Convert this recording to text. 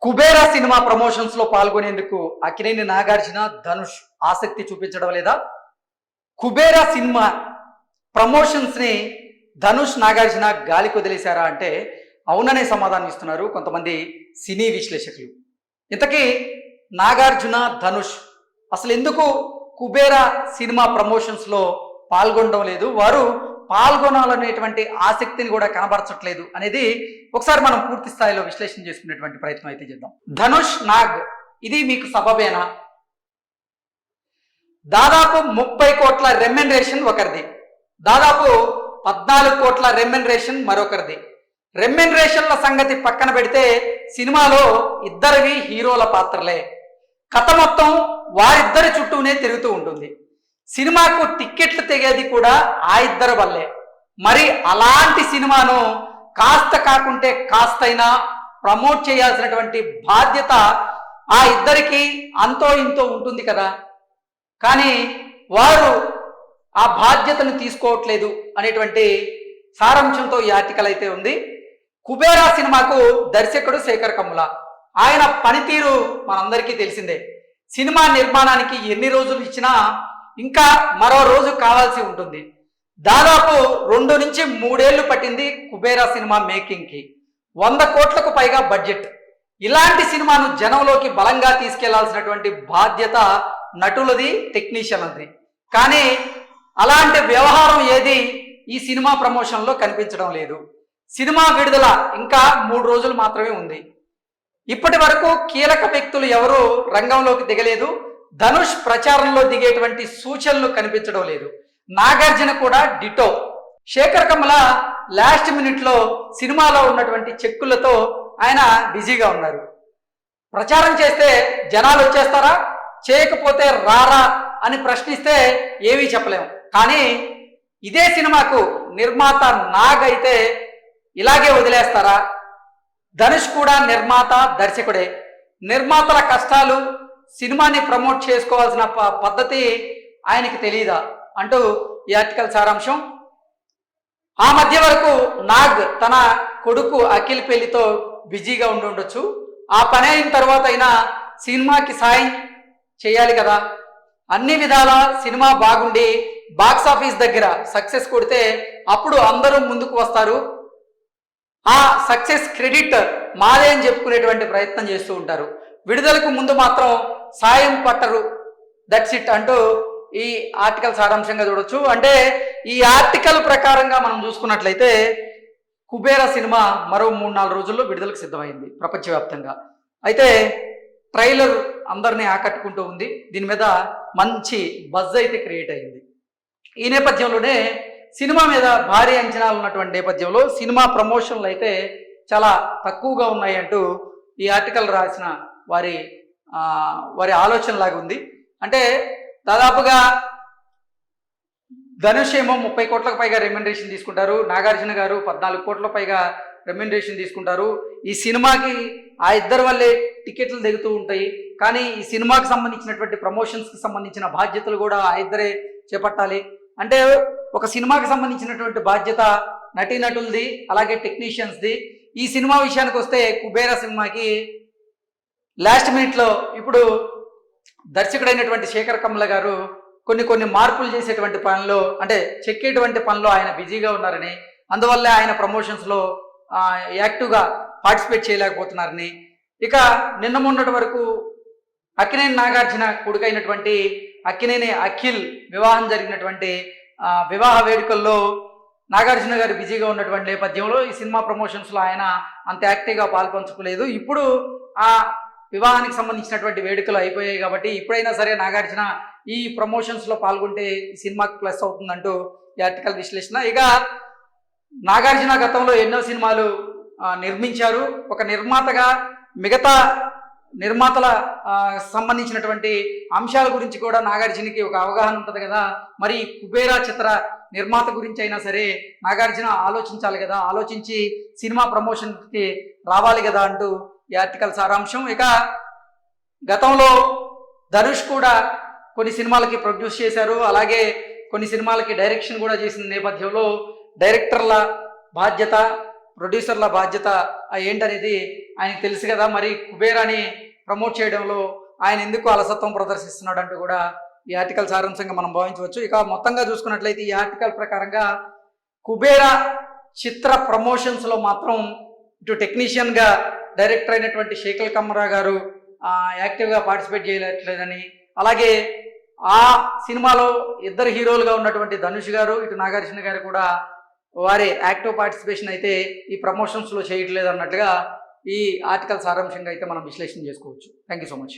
Kubera cinema promotions లో పాల్గొనేందుకు అక్కినేని నాగార్జున, ధనుష్ ఆసక్తి చూపించడం లేదా? కుబేరా సినిమా ప్రమోషన్స్ ని ధనుష్, నాగార్జున గాలికి వదిలేశారా అంటే అవుననే సమాధానం ఇస్తున్నారు కొంతమంది సినీ విశ్లేషకులు. ఇంతకీ నాగార్జున, ధనుష్ అసలు ఎందుకు కుబేరా సినిమా ప్రమోషన్స్ లో పాల్గొనడం లేదు, వారు పాల్గొనాలనేటువంటి ఆసక్తిని కూడా కనబరచట్లేదు అనేది ఒకసారి మనం పూర్తి స్థాయిలో విశ్లేషణ చేసుకునేటువంటి ప్రయత్నం అయితే చేద్దాం. ధనుష్, నాగ్ ఇది మీకు సబబేనా? దాదాపు 30 కోట్ల రెమ్యునరేషన్ ఒకరిది, దాదాపు 14 కోట్ల రెమ్యునరేషన్ మరొకరిది. రెమ్యునరేషన్ల సంగతి పక్కన పెడితే సినిమాలో ఇద్దరివి హీరోల పాత్రలే. కథ మొత్తం వారిద్దరి చుట్టూనే తిరుగుతూ ఉంటుంది. సినిమాకు టిక్కెట్లు తెగేది కూడా ఆ ఇద్దరి వల్లే. మరి అలాంటి సినిమాను కాస్త కాకుంటే కాస్తైనా ప్రమోట్ చేయాల్సినటువంటి బాధ్యత ఆ ఇద్దరికి అంతో ఇంతో ఉంటుంది కదా. కానీ వారు ఆ బాధ్యతను తీసుకోవట్లేదు అనేటువంటి సారాంశంతో ఈ ఆర్టికల్ అయితే ఉంది. కుబేరా సినిమాకు దర్శకుడు శేఖర్ కమ్ముల. ఆయన పనితీరు మనందరికీ తెలిసిందే. సినిమా నిర్మాణానికి ఎన్ని రోజులు ఇచ్చినా ఇంకా మరో రోజు కావాల్సి ఉంటుంది. దాదాపు 2 నుంచి 3 ఏళ్లు పట్టింది కుబేరా సినిమా మేకింగ్కి. 100 కోట్లకు పైగా బడ్జెట్. ఇలాంటి సినిమాను జనంలోకి బలంగా తీసుకెళ్లాల్సినటువంటి బాధ్యత నటులది, టెక్నీషియన్లది. కానీ అలాంటి వ్యవహారం ఏది ఈ సినిమా ప్రమోషన్లో కనిపించడం లేదు. సినిమా విడుదల ఇంకా 3 రోజులు మాత్రమే ఉంది. ఇప్పటి వరకు కీలక వ్యక్తులు ఎవరు రంగంలోకి దిగలేదు. ధనుష్ ప్రచారంలో దిగేటువంటి సూచనలు కనిపించడం లేదు. నాగార్జున కూడా ditto. Sekhar Kammula last minute లో సినిమాలో ఉన్నటువంటి చెక్కులతో ఆయన బిజీగా ఉన్నారు. ప్రచారం చేస్తే జనాలు వచ్చేస్తారా, చేయకపోతే రారా అని ప్రశ్నిస్తే ఏమీ చెప్పలేము. కానీ ఇదే సినిమాకు నిర్మాత నాగ్ అయితే ఇలాగే వదిలేస్తారా? ధనుష్ కూడా నిర్మాత, దర్శకుడే. నిర్మాతల కష్టాలు, సినిమాని ప్రమోట్ చేసుకోవాల్సిన పద్ధతి ఆయనకి తెలియదా అంటూ ఈ ఆర్టికల్ సారాంశం. ఆ మధ్య వరకు నాగ్ తన కొడుకు అఖిల్ పెళ్లితో బిజీగా ఉండి ఉండొచ్చు. ఆ పని అయిన తర్వాత అయినా సినిమాకి సాయం చేయాలి కదా. అన్ని విధాల సినిమా బాగుండి బాక్స్ ఆఫీస్ దగ్గర సక్సెస్ కొడితే అప్పుడు అందరూ ముందుకు వస్తారు. ఆ సక్సెస్ క్రెడిట్ మాదే అని చెప్పుకునేటువంటి ప్రయత్నం చేస్తూ ఉంటారు. విడుదలకు ముందు మాత్రం సాయం పట్టరు. దట్స్ ఇట్ అంటూ ఈ ఆర్టికల్ సారాంశంగా చూడొచ్చు. అంటే ఈ ఆర్టికల్ ప్రకారంగా మనం చూసుకున్నట్లయితే కుబేరా సినిమా మరో 3-4 రోజుల్లో విడుదలకు సిద్ధమైంది ప్రపంచవ్యాప్తంగా. అయితే ట్రైలర్ అందరినీ ఆకట్టుకుంటూ ఉంది. దీని మీద మంచి బజ్ అయితే క్రియేట్ అయింది. ఈ నేపథ్యంలోనే సినిమా మీద భారీ అంచనాలు ఉన్నటువంటి నేపథ్యంలో సినిమా ప్రమోషన్లు అయితే చాలా తక్కువగా ఉన్నాయి అంటూ ఈ ఆర్టికల్ రాసిన వారి ఆలోచనలాగా ఉంది. అంటే దాదాపుగా ధనుష్ ఏమో 30 కోట్లకు పైగా రెమ్యునరేషన్ తీసుకుంటారు, నాగార్జున గారు 14 కోట్లకు పైగా రెమ్యునరేషన్ తీసుకుంటారు. ఈ సినిమాకి ఆ ఇద్దరి వల్లే టికెట్లు దిగుతూ ఉంటాయి. కానీ ఈ సినిమాకి సంబంధించినటువంటి ప్రమోషన్స్కి సంబంధించిన బాధ్యతలు కూడా ఆ ఇద్దరే చేపట్టాలి. అంటే ఒక సినిమాకి సంబంధించినటువంటి బాధ్యత నటీనటులది, అలాగే టెక్నీషియన్స్ది. ఈ సినిమా విషయానికి వస్తే కుబేరా సినిమాకి లాస్ట్ మినిట్లో ఇప్పుడు దర్శకుడైనటువంటి శేఖర్ కమ్ముల గారు కొన్ని మార్పులు చేసేటువంటి పనిలో, అంటే చెక్కేటువంటి పనిలో ఆయన బిజీగా ఉన్నారని, అందువల్లే ఆయన ప్రమోషన్స్లో యాక్టివ్గా పార్టిసిపేట్ చేయలేకపోతున్నారని, ఇక నిన్న మొన్నటి వరకు అక్కినేని నాగార్జున కొడుకైనటువంటి అక్కినేని అఖిల్ వివాహం జరిగినటువంటి వివాహ వేడుకల్లో నాగార్జున గారు బిజీగా ఉన్నటువంటి నేపథ్యంలో ఈ సినిమా ప్రమోషన్స్లో ఆయన అంత యాక్టివ్గా పాల్పంచుకోలేదు. ఇప్పుడు ఆ వివాహానికి సంబంధించినటువంటి వేడుకలు అయిపోయాయి కాబట్టి ఇప్పుడైనా సరే నాగార్జున ఈ ప్రమోషన్స్లో పాల్గొంటే ఈ సినిమాకి ప్లస్ అవుతుందంటూ ఈ ఆర్టికల్ విశ్లేషణ. ఇక నాగార్జున గతంలో ఎన్నో సినిమాలు నిర్మించారు. ఒక నిర్మాతగా మిగతా నిర్మాతల సంబంధించినటువంటి అంశాల గురించి కూడా నాగార్జునకి ఒక అవగాహన ఉంటుంది కదా. మరి కుబేరా చిత్ర నిర్మాత గురించి అయినా సరే నాగార్జున ఆలోచించాలి కదా, ఆలోచించి సినిమా ప్రమోషన్కి రావాలి కదా అంటూ ఈ ఆర్టికల్ సారాంశం. ఇక గతంలో ధనుష్ కూడా కొన్ని సినిమాలకి ప్రొడ్యూస్ చేశారు, అలాగే కొన్ని సినిమాలకి డైరెక్షన్ కూడా చేసిన నేపథ్యంలో డైరెక్టర్ల బాధ్యత, ప్రొడ్యూసర్ల బాధ్యత ఏంటనేది ఆయనకు తెలుసు కదా. మరి కుబేరాని ప్రమోట్ చేయడంలో ఆయన ఎందుకు అలసత్వం ప్రదర్శిస్తున్నాడు అంటూ కూడా ఈ ఆర్టికల్ సారాంశంగా మనం భావించవచ్చు. ఇక మొత్తంగా చూసుకున్నట్లయితే ఈ ఆర్టికల్ ప్రకారంగా కుబేరా చిత్ర ప్రమోషన్స్లో మాత్రం ఇటు టెక్నీషియన్గా డైరెక్టర్ అయినటువంటి శేఖర్ కమ్రా గారు యాక్టివ్గా పార్టిసిపేట్ చేయలేట్లేదని, అలాగే ఆ సినిమాలో ఇద్దరు హీరోలుగా ఉన్నటువంటి ధనుష్ గారు ఇటు నాగార్జున గారు కూడా వారి యాక్టివ్ పార్టిసిపేషన్ అయితే ఈ ప్రమోషన్స్లో చేయట్లేదు అన్నట్లుగా ఈ ఆర్టికల్ సారాంశంగా అయితే మనం విశ్లేషణ చేసుకోవచ్చు. Thank you so much.